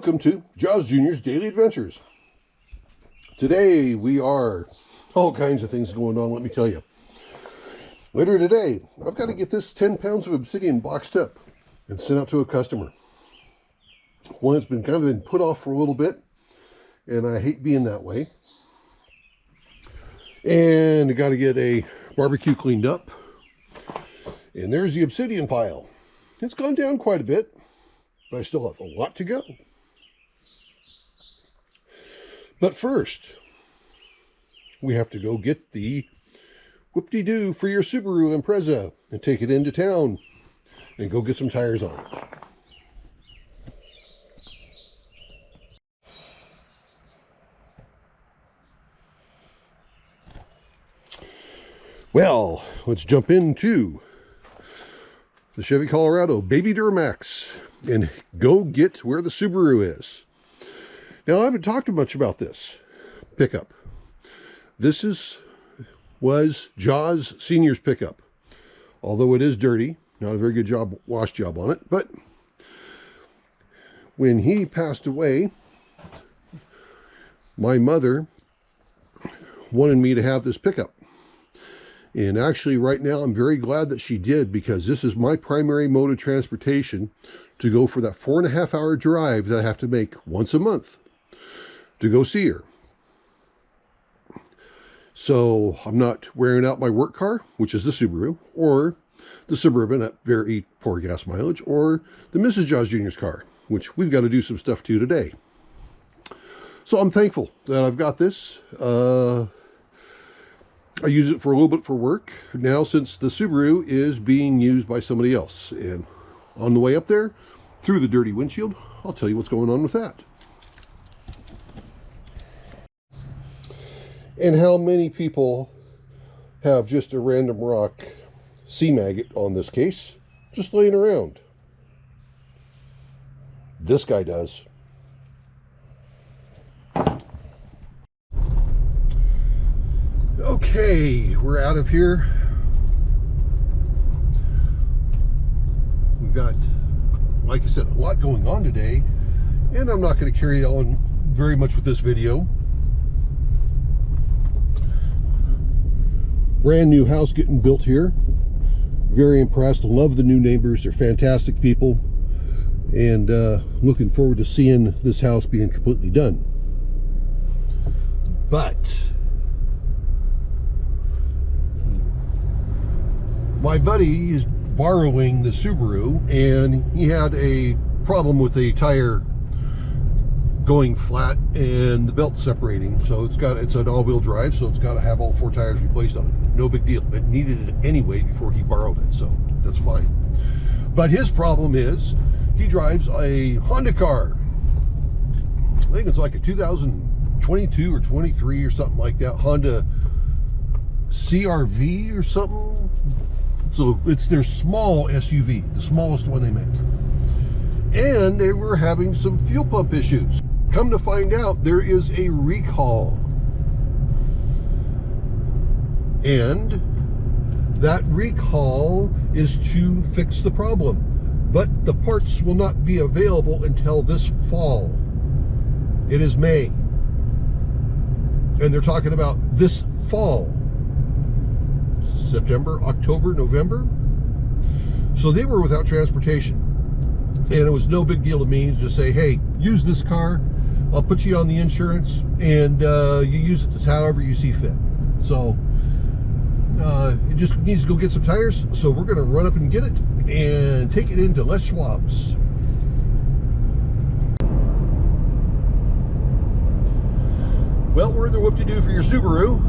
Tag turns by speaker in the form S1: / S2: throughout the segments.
S1: Welcome to Jaws Jr.'s Daily Adventures. Today we are all kinds of things going on, let me tell you. Later today, I've got to get this 10 pounds of obsidian boxed up and sent out to a customer. One, it's been kind of been put off for a little bit, and I hate being that way. And I got to get a barbecue cleaned up. And there's the obsidian pile. It's gone down quite a bit, but I still have a lot to go. But first, we have to go get the whoop-de-doo for your Subaru Impreza and take it into town and go get some tires on it. Well, let's jump into the Chevy Colorado Baby Duramax and go get where the Subaru is. Now, I haven't talked much about this pickup. This was Jaws Sr.'s pickup. Although it is dirty, not a very good wash job on it, but when he passed away, my mother wanted me to have this pickup. And actually, right now, I'm very glad that she did, because this is my primary mode of transportation to go for that 4.5-hour drive that I have to make once a month to go see her. So I'm not wearing out my work car, which is the Subaru, or the Suburban at very poor gas mileage, or the Mrs. Jaws Jr.'s car, which we've got to do some stuff to today. So I'm thankful that I've got this. I use it for a little bit for work now, since the Subaru is being used by somebody else. And on the way up there, through the dirty windshield, I'll tell you what's going on with that. And how many people have just a random rock sea maggot on this case just laying around? This guy does. Okay, we're out of here. We've got, like I said, a lot going on today, and I'm not going to carry on very much with this video. Brand new house getting built here. Very impressed. Love the new neighbors. They're fantastic people, and looking forward to seeing this house being completely done. But my buddy is borrowing the Subaru, and he had a problem with a tire going flat and the belt separating. So it's an all-wheel drive, so it's got to have all 4 tires replaced on it. No big deal. It needed it anyway before he borrowed it, so that's fine. But his problem is he drives a Honda car. I think it's like a 2022 or 23 or something like that. Honda CRV or something. So it's their small SUV, the smallest one they make. And they were having some fuel pump issues. Come to find out, there is a recall. And that recall is to fix the problem. But the parts will not be available until this fall. It is May. And they're talking about this fall. September, October, November. So they were without transportation. And it was no big deal to me to just say, hey, use this car. I'll put you on the insurance, and you use it however you see fit. So it just needs to go get some tires. So we're going to run up and get it and take it into Les Schwab's. Well, we're in the whoop-de-doo for your Subaru.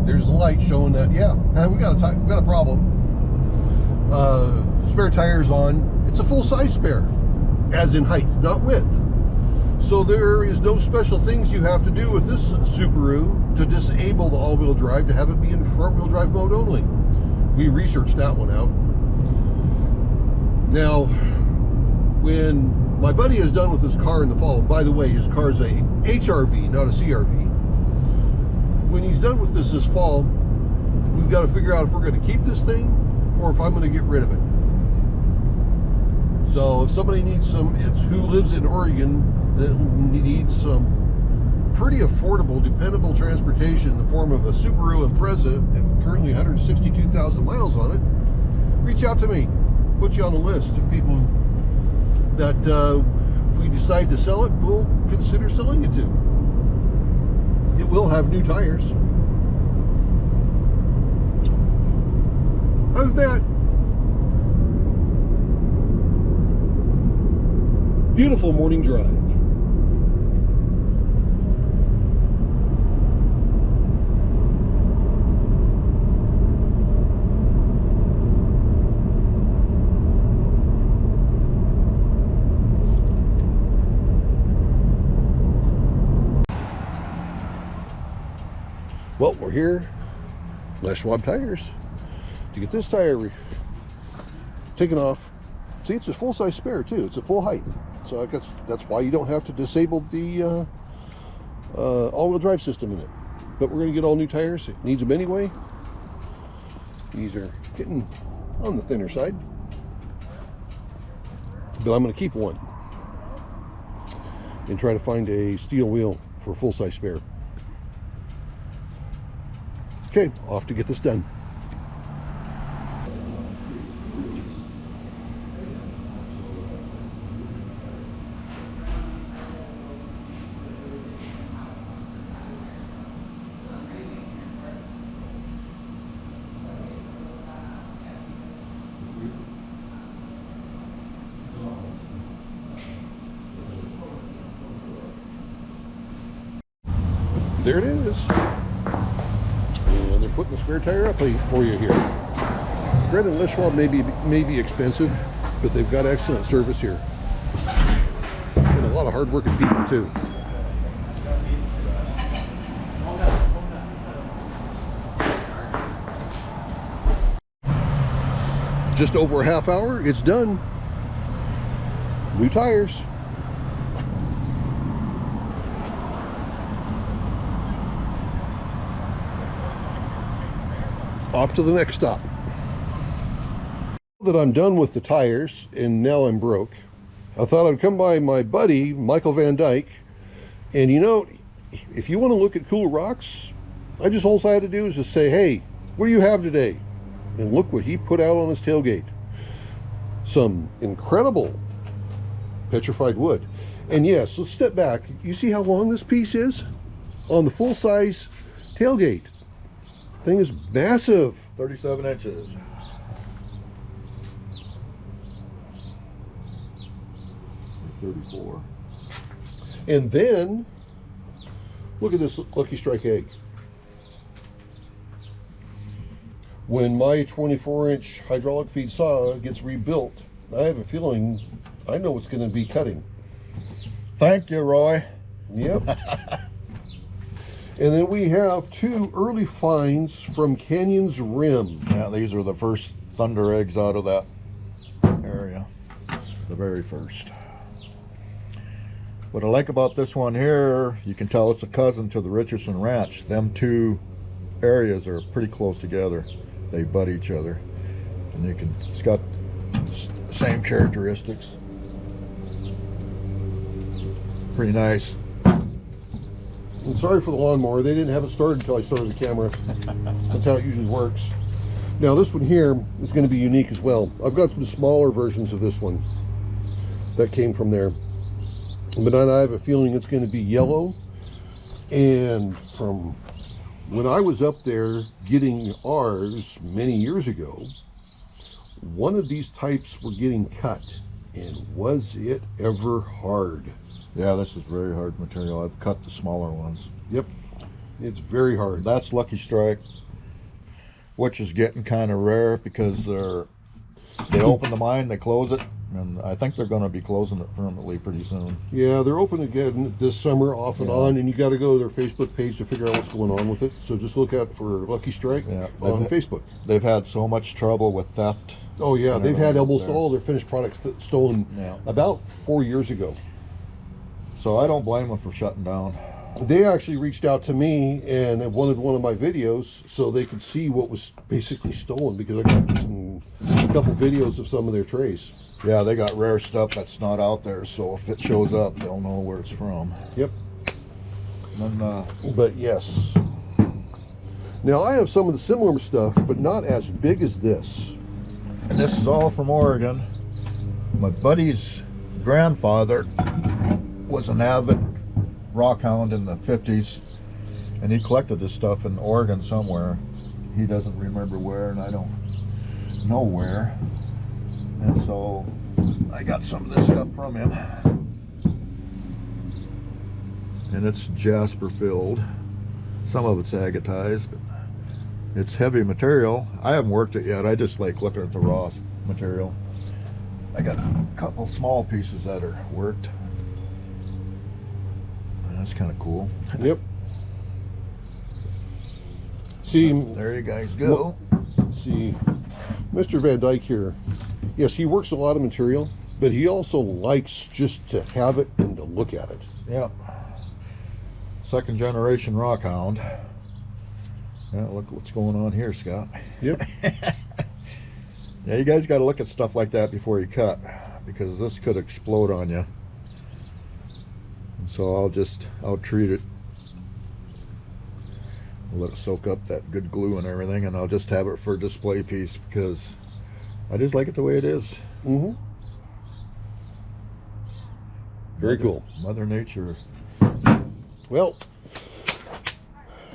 S1: There's the light showing that, yeah, we got a problem. Spare tires on. It's a full-size spare, as in height, not width. So there is no special things you have to do with this Subaru to disable the all-wheel drive to have it be in front-wheel drive mode only. We researched that one out. Now, when my buddy is done with his car in the fall, and by the way, his car is a HRV, not a CRV. When he's done with this fall, we've got to figure out if we're going to keep this thing or if I'm going to get rid of it. So if somebody needs some, it's who lives in Oregon that needs some pretty affordable, dependable transportation in the form of a Subaru Impreza, and currently 162,000 miles on it, reach out to me. Put you on the list of people that if we decide to sell it, we'll consider selling it to. It will have new tires. Other than that, beautiful morning drive. Well, we're here, Les Schwab Tires, to get this tire taken off. See, it's a full-size spare too. It's a full height, so I guess that's why you don't have to disable the all-wheel drive system in it. But we're going to get all new tires. It needs them anyway. These are getting on the thinner side, but I'm going to keep one and try to find a steel wheel for a full-size spare. Okay, off to get this done. There it is. And they're putting the spare tire up for you here. Granted, Les Schwab may be expensive, but they've got excellent service here. And a lot of hard-working people too. Just over a half hour, it's done. New tires. Off to the next stop. That I'm done with the tires and now I'm broke, I thought I'd come by my buddy Michael Van Dyke, and you know, if you want to look at cool rocks, all I had to do is just say, hey, what do you have today? And look what he put out on his tailgate. Some incredible petrified wood. And yes, let's step back. You see how long this piece is on the full-size tailgate? Thing is massive.
S2: 37 inches. Or 34.
S1: And then look at this Lucky Strike egg. When my 24-inch hydraulic feed saw gets rebuilt, I have a feeling I know what's going to be cutting.
S2: Thank you, Roy.
S1: Yep. And then we have two early finds from Canyon's Rim.
S2: Yeah, these are the first thunder eggs out of that area. The very first. What I like about this one here, you can tell it's a cousin to the Richardson Ranch. Them two areas are pretty close together. They butt each other. And you can, it's got the same characteristics. Pretty nice.
S1: And sorry for the lawnmower, they didn't have it started until I started the camera. That's how it usually works. Now this one here is going to be unique as well. I've got some smaller versions of this one that came from there, but I have a feeling it's going to be yellow. And from when I was up there getting ours many years ago, one of these types were getting cut, and was it ever hard?
S2: Yeah, this is very hard material. I've cut the smaller ones.
S1: Yep, it's very hard.
S2: That's Lucky Strike, which is getting kind of rare because they open the mine, they close it, and I think they're going to be closing it permanently pretty soon.
S1: Yeah, they're open again this summer off and on, and you got to go to their Facebook page to figure out what's going on with it. So just look out for Lucky Strike on Facebook.
S2: They've had so much trouble with theft.
S1: Oh yeah, they've had almost all their finished products stolen about 4 years ago.
S2: So I don't blame them for shutting down.
S1: They actually reached out to me and they wanted one of my videos so they could see what was basically stolen, because I got a couple videos of some of their trays.
S2: Yeah, they got rare stuff that's not out there, so if it shows up, they'll know where it's from.
S1: Yep.
S2: And
S1: But yes. Now I have some of the similar stuff, but not as big as this.
S2: and this is all from Oregon. My buddy's grandfather was an avid rock hound in the 50s, and he collected this stuff in Oregon somewhere. He doesn't remember where, and I don't know where. And so I got some of this stuff from him. And it's jasper filled. Some of it's agatized, but it's heavy material. I haven't worked it yet. I just like looking at the raw material. I got a couple small pieces that are worked. And that's kind of cool.
S1: Yep. See,
S2: there you guys go.
S1: See, Mr. Van Dyke here, yes, he works a lot of material, but he also likes just to have it and to look at it.
S2: Yep. Second generation rock hound. Yeah, look what's going on here, Scott.
S1: Yep.
S2: Yeah, you guys got to look at stuff like that before you cut, because this could explode on you. And so I'll treat it. Let it soak up that good glue and everything, and I'll just have it for a display piece because I just like it the way it is.
S1: Mm-hmm. Very cool.
S2: Mother Nature.
S1: Well,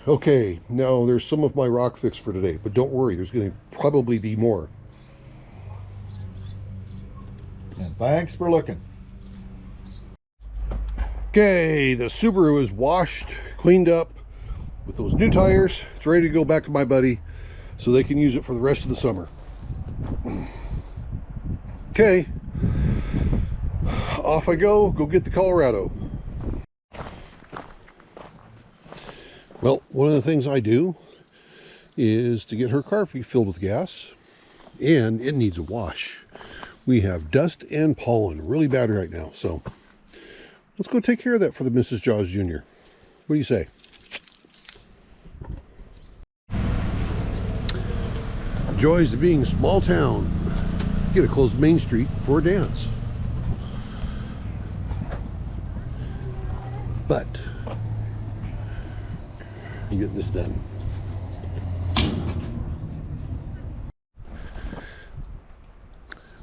S1: okay, now there's some of my rock fix for today, but don't worry, there's going to probably be more.
S2: And thanks for looking.
S1: Okay, the Subaru is washed, cleaned up with those new tires. It's ready to go back to my buddy so they can use it for the rest of the summer. Okay, off I go get the Colorado. Well, one of the things I do is to get her car filled with gas, and it needs a wash. We have dust and pollen really bad right now, so let's go take care of that for the Mrs. Jaws Jr. What do you say? Joys of being small town. Get a closed Main Street for a dance. But I'm getting this done.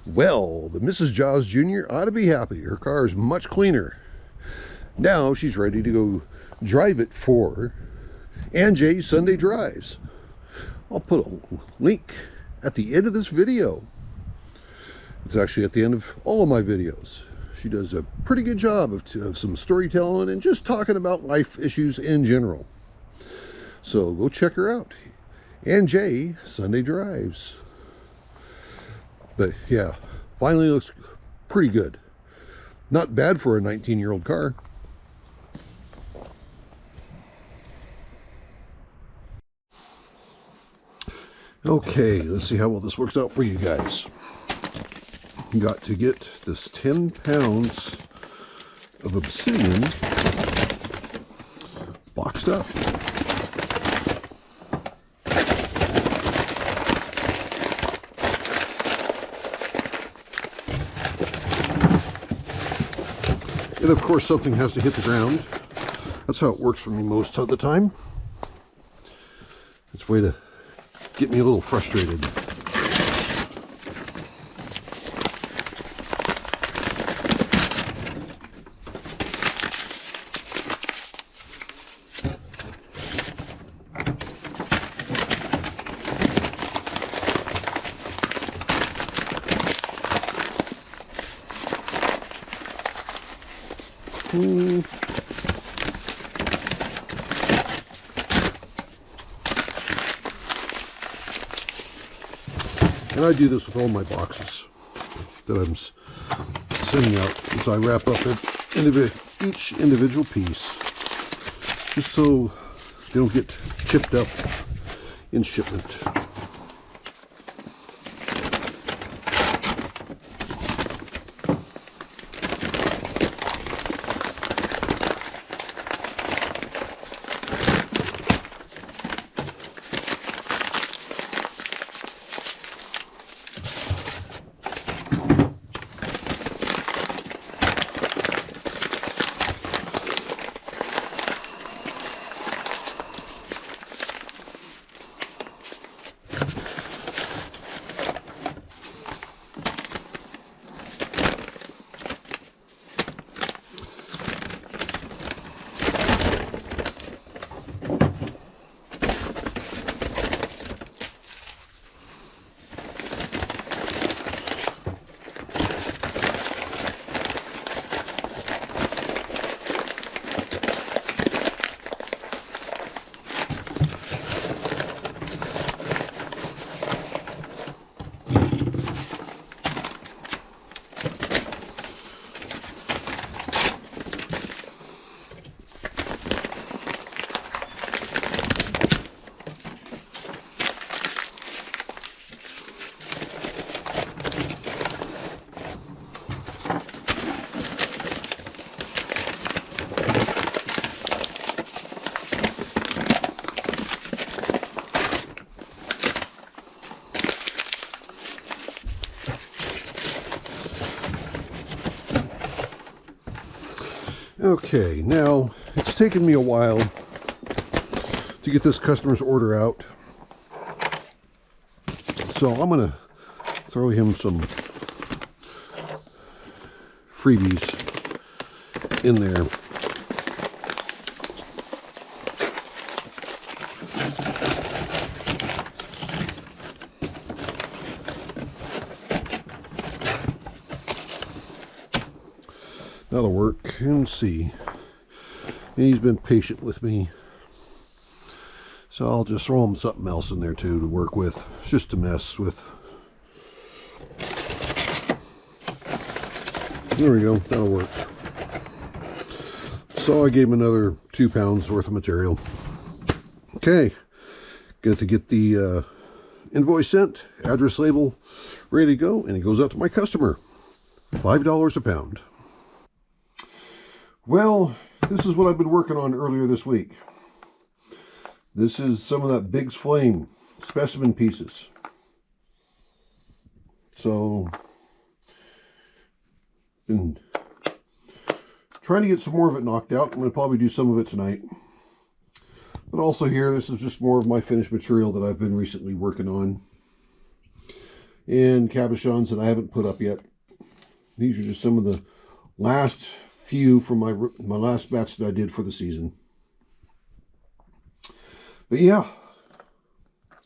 S1: Well, the Mrs. Jaws Jr. ought to be happy. Her car is much cleaner. Now she's ready to go drive it for Jay's Sunday Drives. I'll put a link at the end of this video. It's actually at the end of all of my videos. She does a pretty good job of some storytelling and just talking about life issues in general. So go check her out. Jay Sunday Drives. But yeah, finally looks pretty good. Not bad for a 19-year-old car. Okay, let's see how well this works out for you guys. Got to get this 10 pounds of obsidian boxed up. And of course something has to hit the ground. That's how it works for me most of the time. It's a way to get me a little frustrated. And I do this with all my boxes that I'm sending out. So I wrap up each individual piece just so they don't get chipped up in shipment. Okay, now it's taken me a while to get this customer's order out, so I'm gonna throw him some freebies in there. That'll work. And see. And he's been patient with me, so I'll just throw him something else in there too to work with, just to mess with. There we go. That'll work. So I gave him another 2 pounds worth of material. Okay, got to get the invoice sent, address label ready to go, and it goes out to my customer. $5 a pound. Well, this is what I've been working on earlier this week. This is some of that Big's Flame specimen pieces. So, been trying to get some more of it knocked out. I'm going to probably do some of it tonight. But also here, this is just more of my finished material that I've been recently working on. And cabochons that I haven't put up yet. These are just some of the last few from my last batch that I did for the season. But yeah,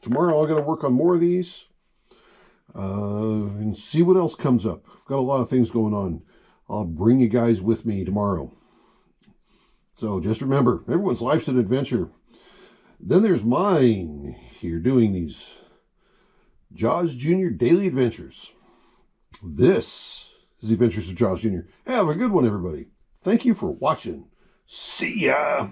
S1: tomorrow I got to work on more of these and see what else comes up. I've got a lot of things going on. I'll bring you guys with me tomorrow. So just remember, everyone's life's an adventure. Then there's mine here doing these JawsJr daily adventures. This is the Adventures of JawsJr. Have a good one, everybody. Thank you for watching. See ya!